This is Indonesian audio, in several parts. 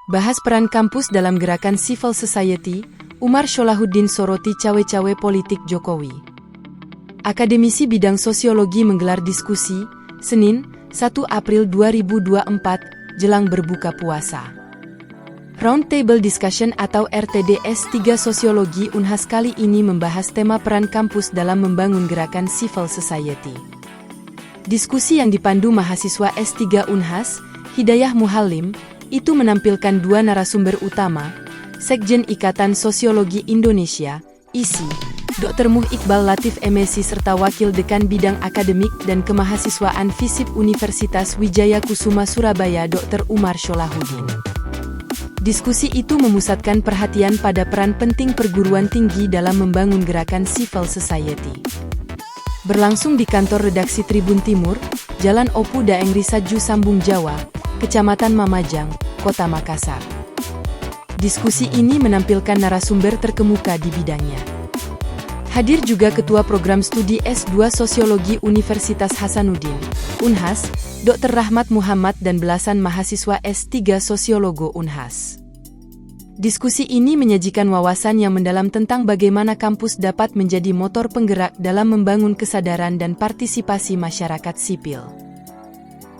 Bahas peran kampus dalam gerakan civil society, Umar Sholahuddin soroti cawe-cawe politik Jokowi. Akademisi bidang sosiologi menggelar diskusi, Senin, 1 April 2024, jelang berbuka puasa. Roundtable Discussion atau RTDS 3 Sosiologi Unhas kali ini membahas tema peran kampus dalam membangun gerakan civil society. Diskusi yang dipandu mahasiswa S3 Unhas, Hidayah Muhallim, itu menampilkan dua narasumber utama, Sekjen Ikatan Sosiologi Indonesia, ISI, Dr. Muh Iqbal Latif MEC serta Wakil Dekan Bidang Akademik dan Kemahasiswaan FISIP Universitas Wijaya Kusuma Surabaya Dr. Umar Sholahuddin. Diskusi itu memusatkan perhatian pada peran penting perguruan tinggi dalam membangun gerakan civil society. Berlangsung di kantor redaksi Tribun Timur, Jalan Opu Daeng Risaju Sambung Jawa, Kecamatan Mamajang, Kota Makassar. Diskusi ini menampilkan narasumber terkemuka di bidangnya. Hadir juga Ketua Program Studi S2 Sosiologi Universitas Hasanuddin, Unhas, Dr. Rahmat Muhammad dan belasan mahasiswa S3 Sosiologo Unhas. Diskusi ini menyajikan wawasan yang mendalam tentang bagaimana kampus dapat menjadi motor penggerak dalam membangun kesadaran dan partisipasi masyarakat sipil.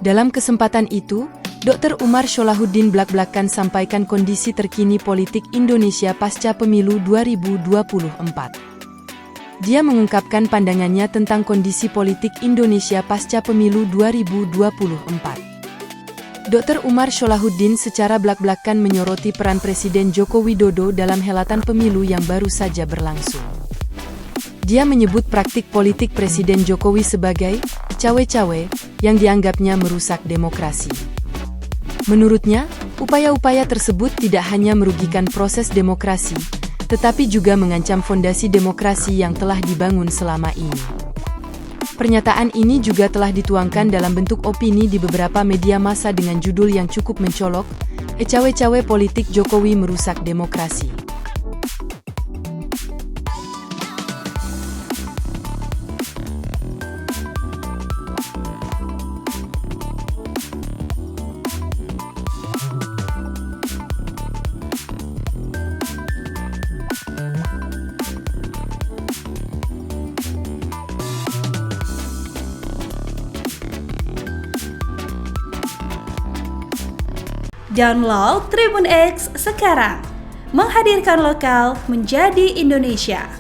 Dalam kesempatan itu, Dr. Umar Sholahuddin blak-blakan sampaikan kondisi terkini politik Indonesia pasca pemilu 2024. Dia mengungkapkan pandangannya tentang kondisi politik Indonesia pasca pemilu 2024. Dr. Umar Sholahuddin secara blak-blakan menyoroti peran Presiden Joko Widodo dalam helatan pemilu yang baru saja berlangsung. Dia menyebut praktik politik Presiden Jokowi sebagai cawe-cawe yang dianggapnya merusak demokrasi. Menurutnya, upaya-upaya tersebut tidak hanya merugikan proses demokrasi, tetapi juga mengancam fondasi demokrasi yang telah dibangun selama ini. Pernyataan ini juga telah dituangkan dalam bentuk opini di beberapa media massa dengan judul yang cukup mencolok, "Cawe-cawe politik Jokowi merusak demokrasi." Download Tribun X sekarang, menghadirkan lokal menjadi Indonesia.